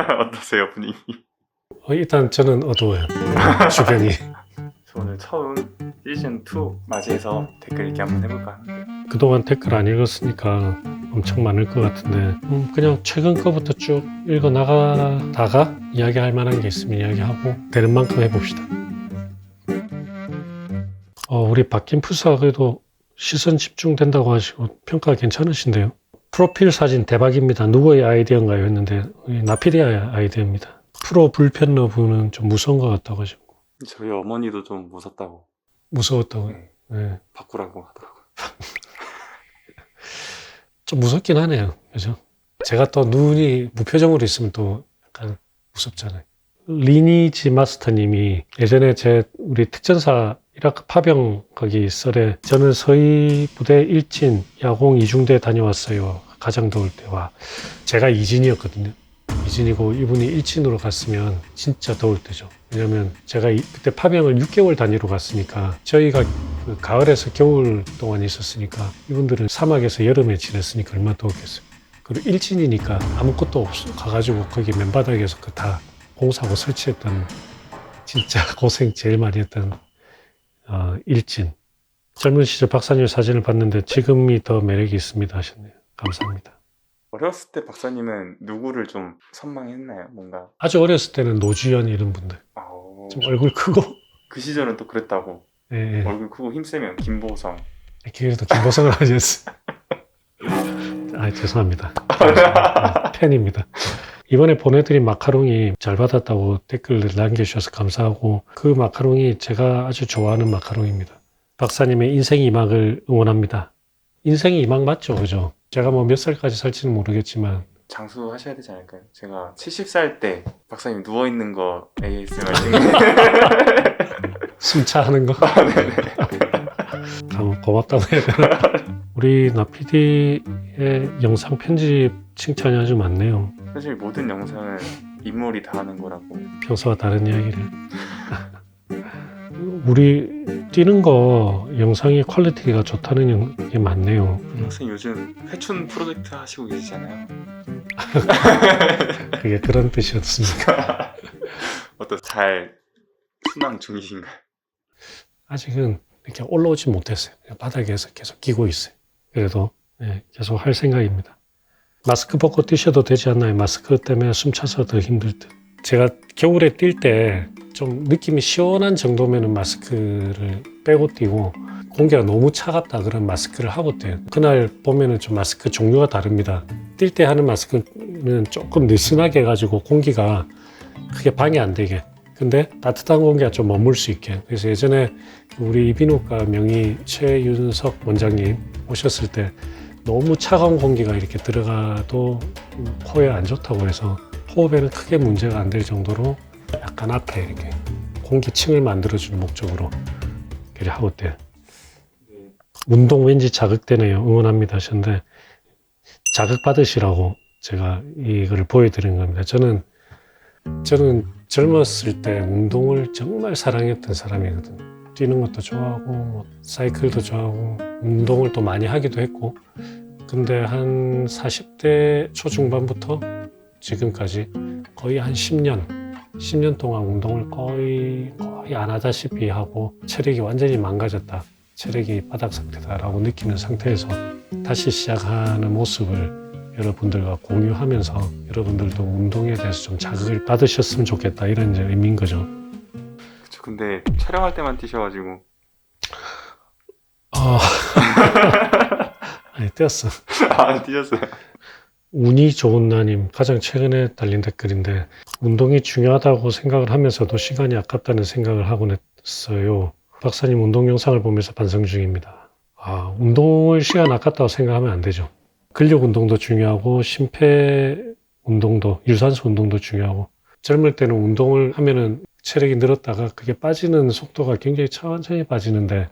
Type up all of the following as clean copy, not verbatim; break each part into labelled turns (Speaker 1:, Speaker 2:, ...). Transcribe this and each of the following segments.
Speaker 1: 어떠세요, 분위기?
Speaker 2: 일단 저는 어두워요. 주변이.
Speaker 1: 저 오늘 처음 시즌2 맞이해서 댓글 읽기 한번 해볼까 하는데
Speaker 2: 그동안 댓글 안 읽었으니까 엄청 많을 것 같은데 그냥 최근 거부터 쭉 읽어 나가다가 이야기할 만한 게 있으면 이야기하고 되는 만큼 해봅시다. 우리 박김 푸스가 그래도 시선 집중된다고 하시고 평가 괜찮으신데요. 프로필 사진 대박입니다. 누구의 아이디어인가요? 했는데 나피디아의 아이디어입니다. 프로 불편 러브는 좀 무서운 것 같다고 하시고.
Speaker 1: 저희 어머니도 좀 무섭다고
Speaker 2: 무서웠다고.
Speaker 1: 네,
Speaker 2: 네.
Speaker 1: 바꾸라고 하더라고요.
Speaker 2: 좀 무섭긴 하네요. 그죠? 제가 또 눈이 무표정으로 있으면 또 약간 무섭잖아요. 리니지 마스터님이 예전에 우리 특전사 이라크 파병 거기 썰에 저는 서해 부대 1진 야공 2중대 다녀왔어요. 가장 더울 때와 제가 2진이었거든요. 2진이고 이분이 1진으로 갔으면 진짜 더울 때죠. 왜냐면 제가 그때 파병을 6개월 단위로 갔으니까 저희가 그 가을에서 겨울 동안 있었으니까 이분들은 사막에서 여름에 지냈으니까 얼마나 더웠겠어요. 그리고 1진이니까 아무것도 없어 가가지고 거기 맨바닥에서 그 다 공사하고 설치했던 진짜 고생 제일 많이 했던 일진. 젊은 시절 박사님 사진을 봤는데 지금이 더 매력이 있습니다 하셨네요. 감사합니다.
Speaker 1: 어렸을 때 박사님은 누구를 좀 선망했나요? 뭔가
Speaker 2: 아주 어렸을 때는 노주현 이런 분들. 좀 얼굴 크고.
Speaker 1: 그 시절은 또 그랬다고.
Speaker 2: 예, 예.
Speaker 1: 얼굴 크고 힘세면 김보성.
Speaker 2: 그래도 김보성을 하셨어요. 죄송합니다. 팬입니다. 이번에 보내드린 마카롱이 잘 받았다고 댓글을 남겨주셔서 감사하고 그 마카롱이 제가 아주 좋아하는 마카롱입니다. 박사님의 인생 2막을 응원합니다. 인생이 2막 맞죠? 그죠? 제가 뭐 몇 살까지 살지는 모르겠지만
Speaker 1: 장수하셔야 되지 않을까요? 제가 70살 때 박사님 누워있는 거 ASMR 찍는
Speaker 2: 숨차하는 거? 네네. 고맙다고 해야 되나? 우리 나피디의 영상 편집 칭찬이 아주 많네요.
Speaker 1: 사실 모든 영상은 인물이 다 하는 거라고.
Speaker 2: 평소와 다른 이야기를. 우리 뛰는 거 영상이 퀄리티가 좋다는 게 많네요.
Speaker 1: 선생님 요즘 회춘 프로젝트 하시고 계시잖아요.
Speaker 2: 그게 그런 뜻이었습니까?
Speaker 1: 잘 순항 중이신가요?
Speaker 2: 아직은 이렇게 올라오지 못했어요. 바닥에서 계속 끼고 있어요. 그래도 계속 할 생각입니다. 마스크 벗고 뛰셔도 되지 않나요? 마스크 때문에 숨 차서 더 힘들 듯. 제가 겨울에 뛸 때 좀 느낌이 시원한 정도면 마스크를 빼고 뛰고 공기가 너무 차갑다 그런 마스크를 하고 뛰어요. 그날 보면은 좀 마스크 종류가 다릅니다. 뛸 때 하는 마스크는 조금 느슨하게 해가지고 공기가 크게 방해 안 되게. 근데 따뜻한 공기가 좀 머물 수 있게. 그래서 예전에 우리 이비인후과 명의 최윤석 원장님 오셨을 때 너무 차가운 공기가 이렇게 들어가도 코에 안 좋다고 해서 호흡에는 크게 문제가 안 될 정도로 약간 앞에 이렇게 공기층을 만들어주는 목적으로 이렇게 하고 있대요. 운동 왠지 자극되네요. 응원합니다 하셨는데 자극받으시라고 제가 이걸 보여드리는 겁니다. 저는 젊었을 때 운동을 정말 사랑했던 사람이거든요. 뛰는 것도 좋아하고 사이클도 좋아하고 운동을 또 많이 하기도 했고 근데 한 40대 초중반부터 지금까지 거의 한 10년 동안 운동을 거의 안 하다시피 하고 체력이 완전히 망가졌다. 체력이 바닥 상태다라고 느끼는 상태에서 다시 시작하는 모습을 여러분들과 공유하면서 여러분들도 운동에 대해서 좀 자극을 받으셨으면 좋겠다 이런 이제 의미인 거죠.
Speaker 1: 그쵸. 근데 촬영할 때만 뛰셔가지고.
Speaker 2: 아니 뛰었어.
Speaker 1: 뛰셨어요.
Speaker 2: 운이 좋은 나님 가장 최근에 달린 댓글인데 운동이 중요하다고 생각을 하면서도 시간이 아깝다는 생각을 하곤 했어요. 박사님 운동 영상을 보면서 반성 중입니다. 운동을 시간 아깝다고 생각하면 안 되죠. 근력 운동도 중요하고 심폐 운동도 유산소 운동도 중요하고 젊을 때는 운동을 하면은 체력이 늘었다가 그게 빠지는 속도가 굉장히 천천히 빠지는데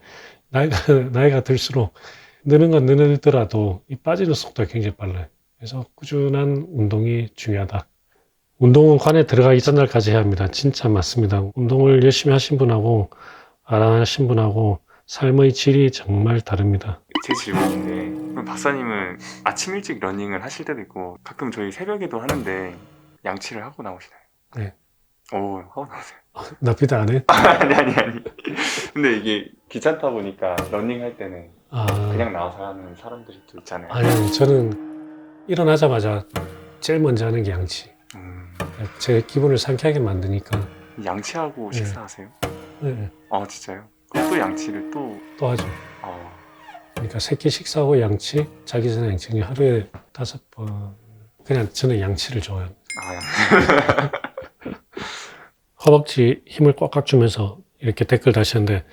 Speaker 2: 나이가 들수록 느는 건 느더라도 이 빠지는 속도가 굉장히 빨라요. 그래서 꾸준한 운동이 중요하다. 운동은 관에 들어가기 전날까지 해야 합니다. 진짜 맞습니다. 운동을 열심히 하신 분하고 안 하신 분하고 삶의 질이 정말 다릅니다.
Speaker 1: 제 질문인데 그럼 박사님은 아침 일찍 러닝을 하실 때도 있고 가끔 저희 새벽에도 하는데 양치를 하고 나오시나요?
Speaker 2: 네.
Speaker 1: 오, 하고 나오세요.
Speaker 2: 나피드 안 해?
Speaker 1: 아니. 근데 이게 귀찮다 보니까 러닝 할 때는
Speaker 2: 아,
Speaker 1: 그냥 나와서 하는 사람들이 또 있잖아요.
Speaker 2: 아니, 저는 일어나자마자 제일 먼저 하는 게 양치. 제 기분을 상쾌하게 만드니까.
Speaker 1: 양치하고
Speaker 2: 네.
Speaker 1: 식사하세요?
Speaker 2: 네,
Speaker 1: 아, 진짜요? 그럼 또 양치를 또
Speaker 2: 또 하죠.
Speaker 1: 아,
Speaker 2: 그러니까 새끼 식사하고 양치, 자기 전에 양치, 하루에 5번. 그냥 저는 양치를 좋아해요. 허벅지 힘을 꽉꽉 주면서 이렇게 댓글 다시는데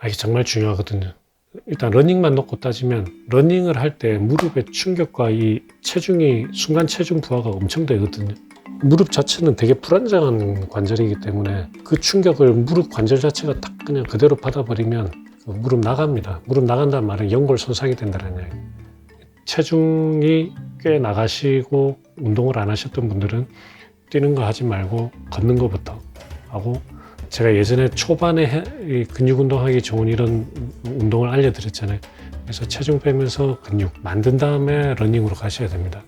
Speaker 2: 이게 정말 중요하거든요. 일단 러닝만 놓고 따지면 러닝을 할 때 무릎의 충격과 이 체중이 순간 체중 부하가 엄청 되거든요. 무릎 자체는 되게 불안정한 관절이기 때문에 그 충격을 무릎 관절 자체가 딱 그냥 그대로 받아버리면 그 무릎 나갑니다. 무릎 나간다는 말은 연골 손상이 된다는 얘기예요. 체중이 꽤 나가시고 운동을 안 하셨던 분들은 뛰는 거 하지 말고 걷는 거부터 하고, 제가 예전에 초반에 근육 운동하기 좋은 이런 운동을 알려드렸잖아요. 그래서 체중 빼면서 근육 만든 다음에 러닝으로 가셔야 됩니다.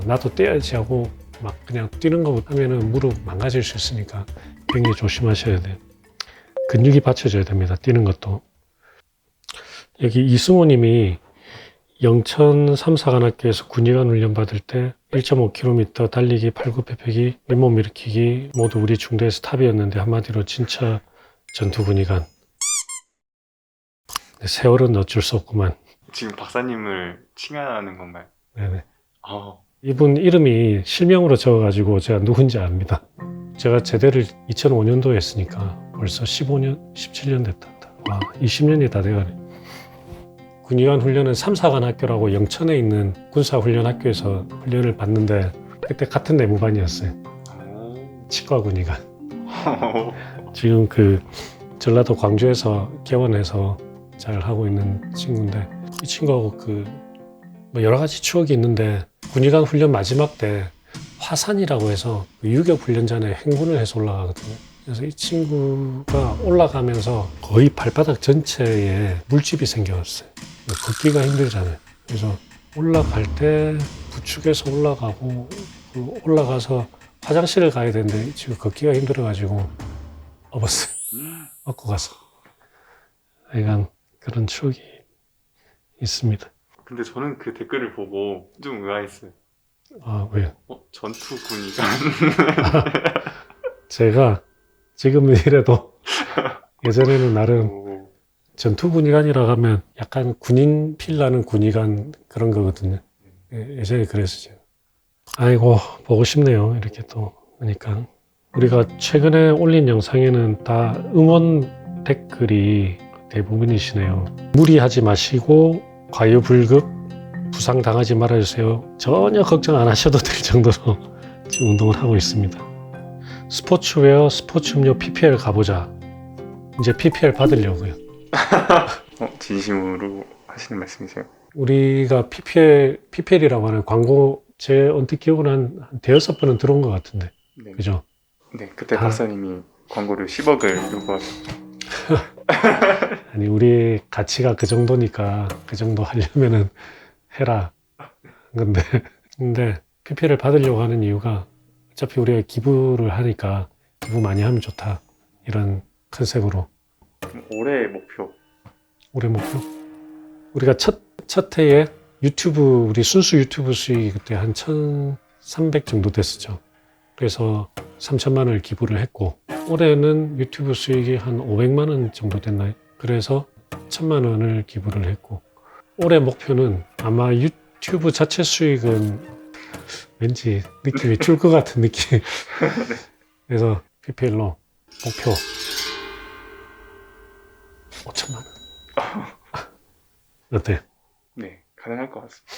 Speaker 2: 나도 뛰어야지 하고 막 그냥 뛰는 거 하면은 무릎 망가질 수 있으니까 굉장히 조심하셔야 돼요. 근육이 받쳐줘야 됩니다. 뛰는 것도. 여기 이승호 님이 영천 3사관학교에서 군의관 훈련 받을 때 1.5km 달리기, 팔굽혀펴기, 잇몸 일으키기 모두 우리 중대에서 탑이었는데 한마디로 진짜 전투군의관. 세월은 어쩔 수 없구만.
Speaker 1: 지금 박사님을 칭하는 건가요?
Speaker 2: 네네.
Speaker 1: 아,
Speaker 2: 이분 이름이 실명으로 적어가지고 제가 누군지 압니다. 제가 제대를 2005년도에 했으니까 벌써 15년, 17년 됐다. 와, 20년이 다 돼가네. 군의관 훈련은 3사관 학교라고 영천에 있는 군사훈련학교에서 훈련을 받는데 그때 같은 내무반이었어요. 치과 군의관. 지금 그 전라도 광주에서 개원해서 잘 하고 있는 친구인데, 이 친구하고 뭐 여러 가지 추억이 있는데 군의관 훈련 마지막 때 화산이라고 해서 유격 훈련장에 행군을 해서 올라가거든요. 그래서 이 친구가 올라가면서 거의 발바닥 전체에 물집이 생겼어요. 걷기가 힘들잖아요. 그래서 올라갈 때 부축해서 올라가고, 올라가서 화장실을 가야 되는데 지금 걷기가 힘들어가지고 업었어요. 업고 가서. 약간 그런 추억이 있습니다.
Speaker 1: 근데 저는 그 댓글을 보고 좀 의아했어요.
Speaker 2: 아, 왜요?
Speaker 1: 전투군의관.
Speaker 2: 제가 지금은 이래도 예전에는 나름
Speaker 1: 오,
Speaker 2: 전투군의관이라고 하면 약간 군인 필라는 군의관 그런 거거든요. 예전에 그랬었죠. 아이고, 보고 싶네요. 이렇게 또 하니까. 우리가 최근에 올린 영상에는 다 응원 댓글이 대부분이시네요. 무리하지 마시고 과유불급 부상 당하지 말아주세요. 전혀 걱정 안 하셔도 될 정도로 지금 운동을 하고 있습니다. 스포츠웨어, 스포츠 음료 PPL 가보자. 이제 PPL 받으려고요.
Speaker 1: 진심으로 하시는 말씀이세요?
Speaker 2: 우리가 PPL이라고 하는 광고, 제 언뜻 기억은 한 대여섯 번은 들어온 것 같은데.
Speaker 1: 네.
Speaker 2: 그죠?
Speaker 1: 네, 그때 박사님이 광고료 10억을 요구하셨죠.
Speaker 2: 아니, 우리 가치가 그 정도니까 그 정도 하려면은 해라. 근데 PPL을 받으려고 하는 이유가 어차피 우리가 기부를 하니까 기부 많이 하면 좋다. 이런 컨셉으로.
Speaker 1: 그럼 올해 목표.
Speaker 2: 올해 목표? 우리가 첫 해에 우리 순수 유튜브 수익이 그때 한 1,300 정도 됐었죠. 그래서 3천만 원을 기부를 했고, 올해는 유튜브 수익이 한 500만 원 정도 됐나요? 그래서 1,000만 원을 기부를 했고, 올해 목표는 아마 유튜브 자체 수익은 왠지 느낌이 줄 것 같은 느낌. 그래서 PPL로 목표 5천만 원. 어때?
Speaker 1: 네, 가능할 것 같습니다.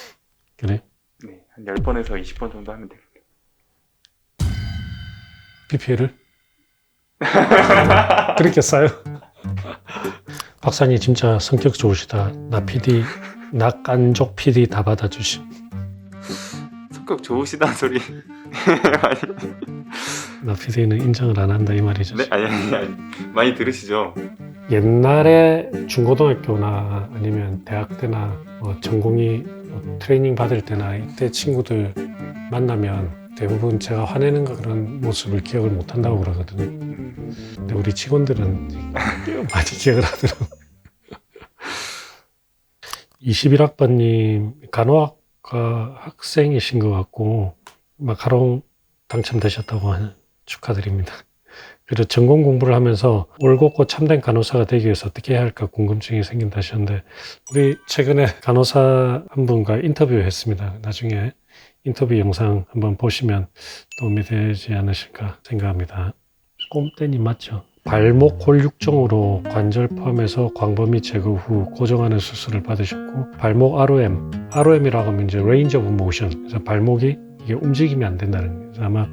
Speaker 2: 그래?
Speaker 1: 네, 한 10번에서 20번 정도 하면 됩니다.
Speaker 2: PPL을? 그렇게 싸요? 박사님 진짜 성격 좋으시다. 낙간족 PD 다 받아주시.
Speaker 1: 성격 좋으시다는 소리.
Speaker 2: 나 PD는 인정을 안 한다 이 말이죠.
Speaker 1: 네, 아니. 많이 들으시죠?
Speaker 2: 옛날에 중고등학교나 아니면 대학 때나 전공의 트레이닝 받을 때나 이때 친구들 만나면 대부분 제가 화내는 거 그런 모습을 기억을 못 한다고 그러거든요. 근데 우리 직원들은 많이 기억을 하더라고요. 21학번님 간호학과 학생이신 것 같고 마카롱 당첨되셨다고 축하드립니다. 그리고 전공 공부를 하면서 올곧고 참된 간호사가 되기 위해서 어떻게 해야 할까 궁금증이 생긴다 하셨는데 우리 최근에 간호사 한 분과 인터뷰했습니다. 나중에 인터뷰 영상 한번 보시면 도움이 되지 않으실까 생각합니다. 꼼떼님 맞죠? 발목 골육종으로 관절 포함해서 광범위 제거 후 고정하는 수술을 받으셨고 발목 ROM이라고 하면 이제 Range of Motion, 그래서 발목이 이게 움직이면 안 된다는 거예요. 아마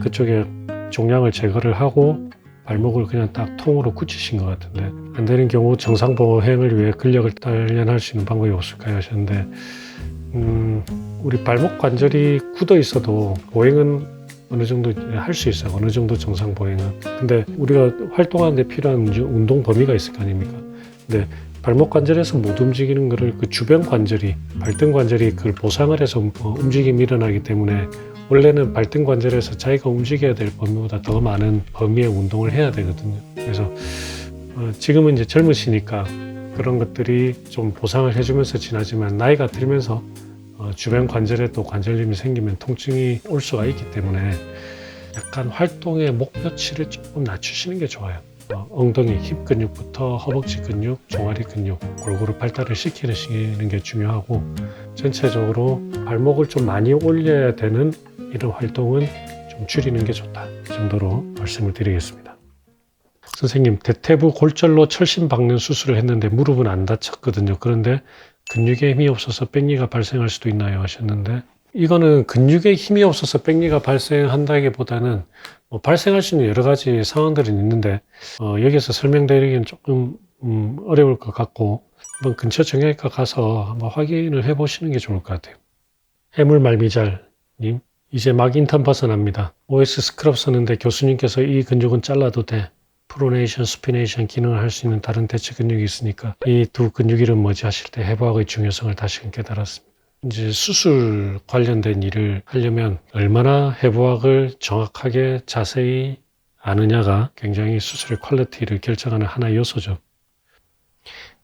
Speaker 2: 그쪽에 종양을 제거를 하고 발목을 그냥 딱 통으로 굳히신 것 같은데 안 되는 경우 정상 보행을 위해 근력을 단련할 수 있는 방법이 없을까요 하셨는데 우리 발목 관절이 굳어 있어도 보행은 어느 정도 할 수 있어요. 어느 정도 정상 보행은. 근데 우리가 활동하는 데 필요한 운동 범위가 있을 거 아닙니까? 근데 발목 관절에서 못 움직이는 거를 그 주변 관절이, 발등 관절이 그걸 보상을 해서 움직임이 일어나기 때문에 원래는 발등 관절에서 자기가 움직여야 될 범위보다 더 많은 범위의 운동을 해야 되거든요. 그래서 지금은 이제 젊으시니까 그런 것들이 좀 보상을 해주면서 지나지만 나이가 들면서 주변 관절에 또 관절염이 생기면 통증이 올 수가 있기 때문에 약간 활동의 목표치를 조금 낮추시는 게 좋아요. 엉덩이, 힙 근육부터 허벅지 근육, 종아리 근육 골고루 발달을 시키는 게 중요하고 전체적으로 발목을 좀 많이 올려야 되는 이런 활동은 좀 줄이는 게 좋다. 이 정도로 말씀을 드리겠습니다. 선생님, 대퇴부 골절로 철심 박는 수술을 했는데 무릎은 안 다쳤거든요. 그런데 근육에 힘이 없어서 백리가 발생할 수도 있나요? 하셨는데 이거는 근육에 힘이 없어서 백리가 발생한다기보다는 발생할 수 있는 여러 가지 상황들은 있는데 여기서 설명드리기는 조금 어려울 것 같고 한번 근처 정형외과 가서 한번 확인을 해보시는 게 좋을 것 같아요. 해물말미잘님, 이제 막 인턴 벗어납니다. OS 스크럽 쓰는데 교수님께서 이 근육은 잘라도 돼. 프로네이션, 스피네이션 기능을 할 수 있는 다른 대체 근육이 있으니까 이 두 근육 이름 뭐지 하실 때 해부학의 중요성을 다시금 깨달았습니다. 이제 수술 관련된 일을 하려면 얼마나 해부학을 정확하게 자세히 아느냐가 굉장히 수술의 퀄리티를 결정하는 하나의 요소죠.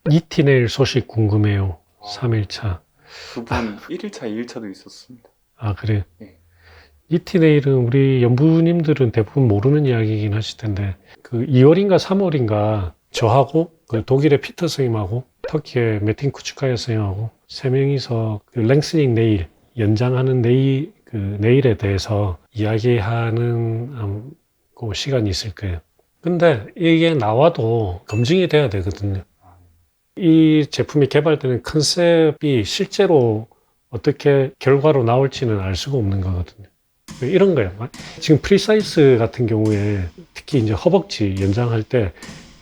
Speaker 2: 니티네일 소식 궁금해요. 3일차.
Speaker 1: 그분 1일차, 2일차도 있었습니다.
Speaker 2: 아, 그래?
Speaker 1: 네.
Speaker 2: 니티네일은 우리 연부님들은 대부분 모르는 이야기이긴 하실 텐데 그 2월인가 3월인가 저하고 그 독일의 피터 선생님하고 터키의 메틴 쿠츠카야 선생님하고 세 명이서 그 랭스닝 네일, 연장하는 네일에 대해서 이야기하는 그 시간이 있을 거예요. 근데 이게 나와도 검증이 돼야 되거든요. 이 제품이 개발되는 컨셉이 실제로 어떻게 결과로 나올지는 알 수가 없는 거거든요. 이런 거예요. 지금 프리사이스 같은 경우에 특히 이제 허벅지 연장할 때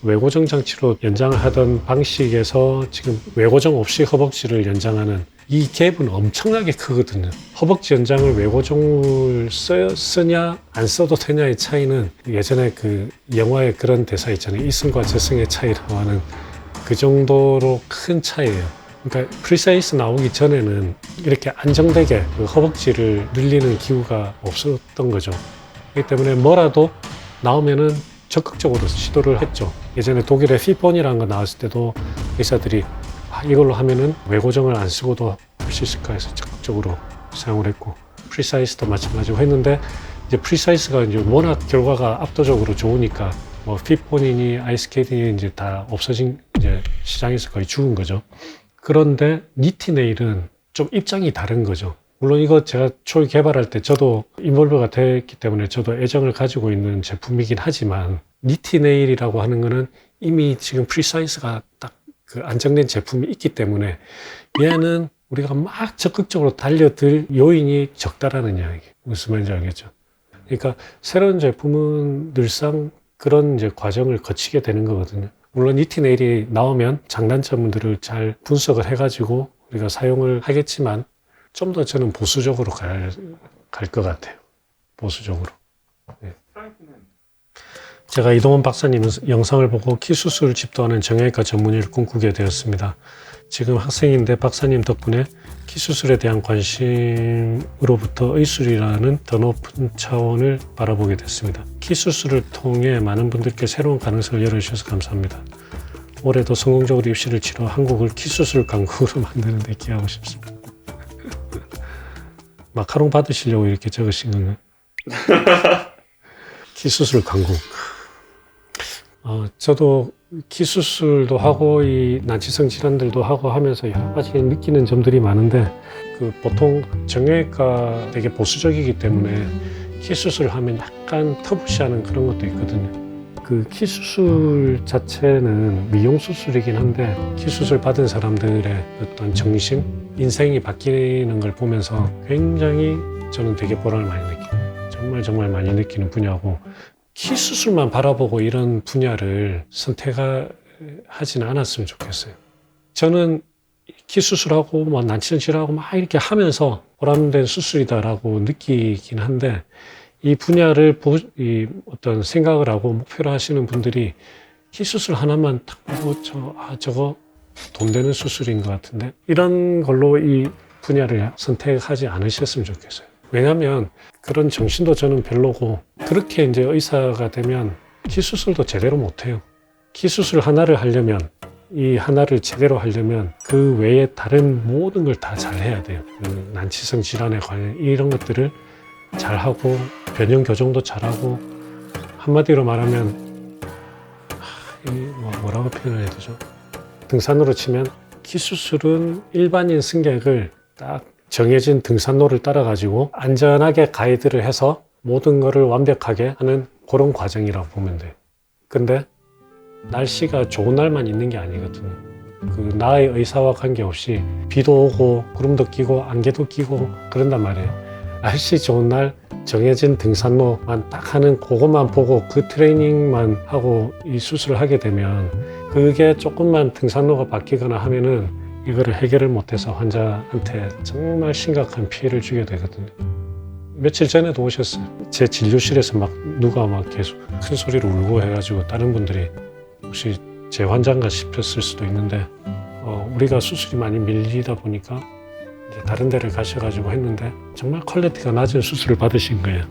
Speaker 2: 외고정 장치로 연장을 하던 방식에서 지금 외고정 없이 허벅지를 연장하는 이 갭은 엄청나게 크거든요. 허벅지 연장을 외고정을 쓰냐 안 써도 되냐의 차이는 예전에 그 영화에 그런 대사 있잖아요. 이승과 저승의 차이라고 하는 그 정도로 큰 차이예요. 그러니까 프리사이스 나오기 전에는 이렇게 안정되게 그 허벅지를 늘리는 기구가 없었던 거죠. 그렇기 때문에 뭐라도 나오면은 적극적으로 시도를 했죠. 예전에 독일의 피폰이라는 거 나왔을 때도 의사들이 이걸로 하면은 외고정을 안 쓰고도 할 수 있을까 해서 적극적으로 사용을 했고 프리사이스도 마찬가지로 했는데 이제 프리사이스가 이제 워낙 결과가 압도적으로 좋으니까 뭐 피폰이니 아이스케이팅이 이제 다 없어진 이제 시장에서 거의 죽은 거죠. 그런데 니티네일은 좀 입장이 다른 거죠. 물론 이거 제가 초기 개발할 때 저도 인볼브가 됐기 때문에 저도 애정을 가지고 있는 제품이긴 하지만 니티네일이라고 하는 거는 이미 지금 프리사이즈가 딱 그 안정된 제품이 있기 때문에 얘는 우리가 막 적극적으로 달려들 요인이 적다라는 이야기. 무슨 말인지 알겠죠? 그러니까 새로운 제품은 늘상 그런 이제 과정을 거치게 되는 거거든요. 물론 니티네일이 나오면 장단점들을 잘 분석을 해가지고 우리가 사용을 하겠지만 좀 더 저는 보수적으로 갈 것 같아요. 보수적으로. 네. 제가 이동원 박사님 영상을 보고 키 수술을 집도하는 정형외과 전문의를 꿈꾸게 되었습니다. 지금 학생인데 박사님 덕분에 키 수술에 대한 관심으로부터 의술이라는 더 높은 차원을 바라보게 됐습니다. 키 수술을 통해 많은 분들께 새로운 가능성을 열어주셔서 감사합니다. 올해도 성공적으로 입시를 치러 한국을 키 수술 강국으로 만드는 데 기여하고 싶습니다. 마카롱 받으시려고 이렇게 적으신 건가요? 키 수술 강국. 저도 키 수술도 하고 이 난치성 질환들도 하고 하면서 여러 가지 느끼는 점들이 많은데 보통 정형외과 되게 보수적이기 때문에 키 수술하면 약간 터부시하는 그런 것도 있거든요. 키 수술 자체는 미용 수술이긴 한데 키 수술 받은 사람들의 어떤 정신, 인생이 바뀌는 걸 보면서 굉장히 저는 되게 보람을 많이 느끼고 정말 많이 느끼는 분야고 키 수술만 바라보고 이런 분야를 선택하지는 않았으면 좋겠어요. 저는 키 수술하고 난치성 질환하고 막 이렇게 하면서 보람된 수술이다라고 느끼긴 한데 이 분야를 어떤 생각을 하고 목표로 하시는 분들이 키 수술 하나만 딱 보고 저거 돈 되는 수술인 것 같은데 이런 걸로 이 분야를 선택하지 않으셨으면 좋겠어요. 왜냐하면 그런 정신도 저는 별로고 그렇게 이제 의사가 되면 키 수술도 제대로 못해요. 키 수술 하나를 하려면 이 하나를 제대로 하려면 그 외에 다른 모든 걸 다 잘해야 돼요. 난치성 질환에 관한 이런 것들을 잘하고 변형 교정도 잘하고 한마디로 말하면 뭐라고 표현해야 되죠? 등산로로 치면 키 수술은 일반인 승객을 딱 정해진 등산로를 따라가지고 안전하게 가이드를 해서 모든 것을 완벽하게 하는 그런 과정이라고 보면 돼요. 근데 날씨가 좋은 날만 있는 게 아니거든요. 나의 의사와 관계없이 비도 오고 구름도 끼고 안개도 끼고 그런단 말이에요. 날씨 좋은 날 정해진 등산로만 딱 하는 그것만 보고 그 트레이닝만 하고 이 수술을 하게 되면 그게 조금만 등산로가 바뀌거나 하면은 이거를 해결을 못해서 환자한테 정말 심각한 피해를 주게 되거든요. 며칠 전에도 오셨어요. 제 진료실에서 누가 계속 큰 소리로 울고 해가지고 다른 분들이 혹시 제 환자인가 싶었을 수도 있는데 우리가 수술이 많이 밀리다 보니까 이제 다른 데를 가셔가지고 했는데 정말 퀄리티가 낮은 수술을 받으신 거예요.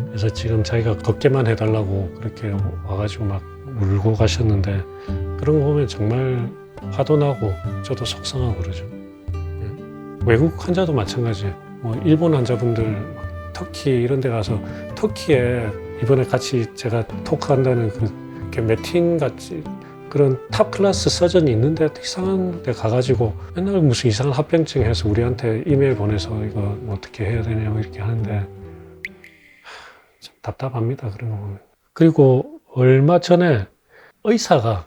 Speaker 2: 그래서 지금 자기가 걷게만 해달라고 그렇게 와가지고 울고 가셨는데 그런 거 보면 정말 화도 나고 저도 속상하고 그러죠. 외국 환자도 마찬가지예요. 일본 환자분들 터키 이런 데 가서 터키에 이번에 같이 제가 토크한다는 매틴 같이 그런 탑 클래스 서전이 있는데 이상한 데 가가지고 맨날 무슨 이상한 합병증 해서 우리한테 이메일 보내서 이거 어떻게 해야 되냐고 이렇게 하는데 참 답답합니다. 그런 거 보면. 그리고 얼마 전에 의사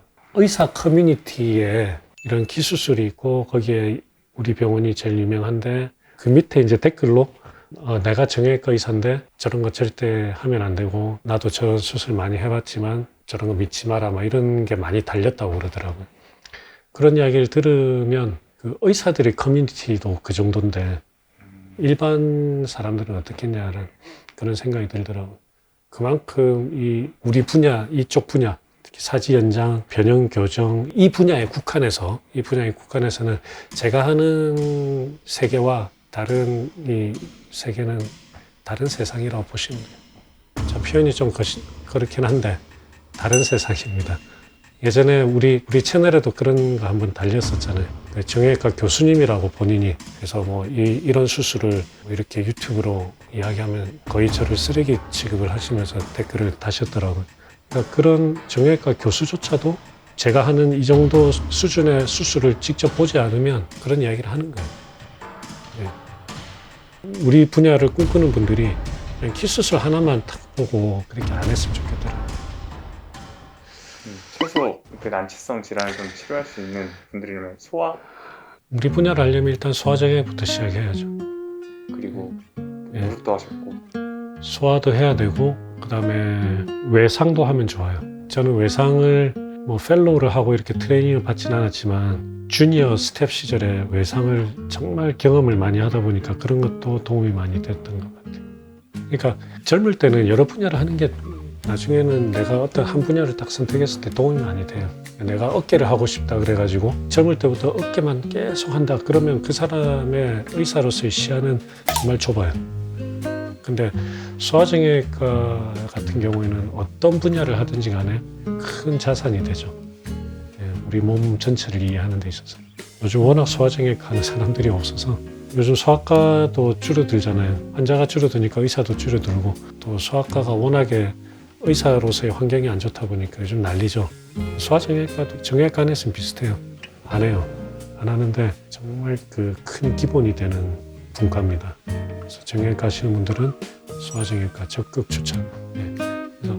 Speaker 2: 커뮤니티에 이런 키 수술이 있고 거기에 우리 병원이 제일 유명한데 그 밑에 이제 댓글로 내가 정형외과 의사인데 저런 거 절대 하면 안 되고 나도 저런 수술 많이 해봤지만 저런 거 믿지 마라 이런 게 많이 달렸다고 그러더라고요. 그런 이야기를 들으면 의사들의 커뮤니티도 그 정도인데 일반 사람들은 어떻겠냐는 그런 생각이 들더라고요. 그만큼 우리 분야, 이쪽 분야, 특히 사지 연장, 변형 교정 이 분야에 국한해서는 제가 하는 세계와 다른 이 세계는 다른 세상이라고 보시면 돼요. 저 표현이 좀 그렇긴 한데 다른 세상입니다. 예전에 우리 채널에도 그런 거 한번 달렸었잖아요. 정형외과 교수님이라고 본인이 그래서 이런 수술을 이렇게 유튜브로 이야기하면 거의 저를 쓰레기 취급을 하시면서 댓글을 다셨더라고요. 그러니까 그런 정형외과 교수조차도 제가 하는 이 정도 수준의 수술을 직접 보지 않으면 그런 이야기를 하는 거예요. 우리 분야를 꿈꾸는 분들이 그냥 키 수술 하나만 딱 보고 그렇게 안 했으면 좋겠더라고요.
Speaker 1: 최소 난치성 질환을 좀 치료할 수 있는 분들이라면 소화?
Speaker 2: 우리 분야를 하려면 일단 소화정형외부터 시작해야죠.
Speaker 1: 그리고 무릎도 하셨고
Speaker 2: 소화도 해야 되고 그 다음에 외상도 하면 좋아요. 저는 외상을 펠로우를 하고 이렇게 트레이닝을 받진 않았지만 주니어 스텝 시절에 외상을 정말 경험을 많이 하다 보니까 그런 것도 도움이 많이 됐던 것 같아요. 그러니까 젊을 때는 여러 분야를 하는 게 나중에는 내가 어떤 한 분야를 딱 선택했을 때 도움이 많이 돼요. 내가 어깨를 하고 싶다 그래가지고 젊을 때부터 어깨만 계속 한다 그러면 그 사람의 의사로서의 시야는 정말 좁아요. 근데 소아정형외과 같은 경우에는 어떤 분야를 하든지 간에 큰 자산이 되죠. 예, 우리 몸 전체를 이해하는 데 있어서. 요즘 워낙 소아정형외과 하는 사람들이 없어서 요즘 소아과도 줄어들잖아요. 환자가 줄어드니까 의사도 줄어들고 또 소아과가 워낙에 의사로서의 환경이 안 좋다 보니까 요즘 난리죠. 소아정형외과도 정형외과 안에서는 비슷해요. 안 해요. 안 하는데 정말 그 큰 기본이 되는 분과입니다. 그래서 정형외과 하시는 분들은 소아정형외과 적극 추천. 네. 그래서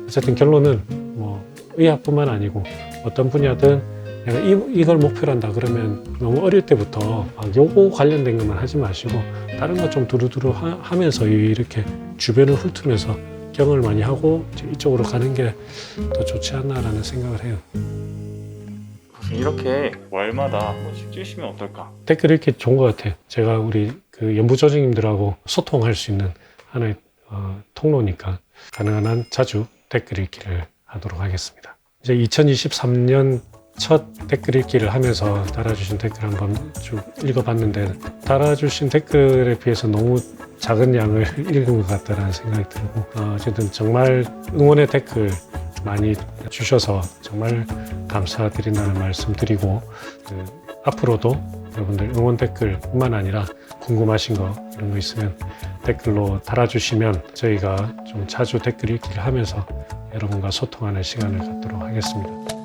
Speaker 2: 어쨌든 결론은 뭐 의학뿐만 아니고 어떤 분야든 내가 이걸 목표로 한다 그러면 너무 어릴 때부터 요거 관련된 것만 하지 마시고 다른 거 좀 두루두루 하면서 이렇게 주변을 훑으면서 경험을 많이 하고 이쪽으로 가는 게 더 좋지 않나라는 생각을 해요.
Speaker 1: 이렇게 월마다 한 번씩 주시면 어떨까?
Speaker 2: 댓글 읽기 좋은 것 같아요. 제가 우리 그 연구조직님들하고 소통할 수 있는 하나의 통로니까 가능한 한 자주 댓글 읽기를 하도록 하겠습니다. 이제 2023년 첫 댓글 읽기를 하면서 달아주신 댓글 한번 쭉 읽어봤는데 달아주신 댓글에 비해서 너무 작은 양을 읽은 것 같다는 생각이 들고 어쨌든 정말 응원의 댓글 많이 주셔서 정말 감사드린다는 말씀 드리고 앞으로도 여러분들 응원 댓글뿐만 아니라 궁금하신 거 이런 거 있으면 댓글로 달아주시면 저희가 좀 자주 댓글 읽기를 하면서 여러분과 소통하는 시간을 갖도록 하겠습니다.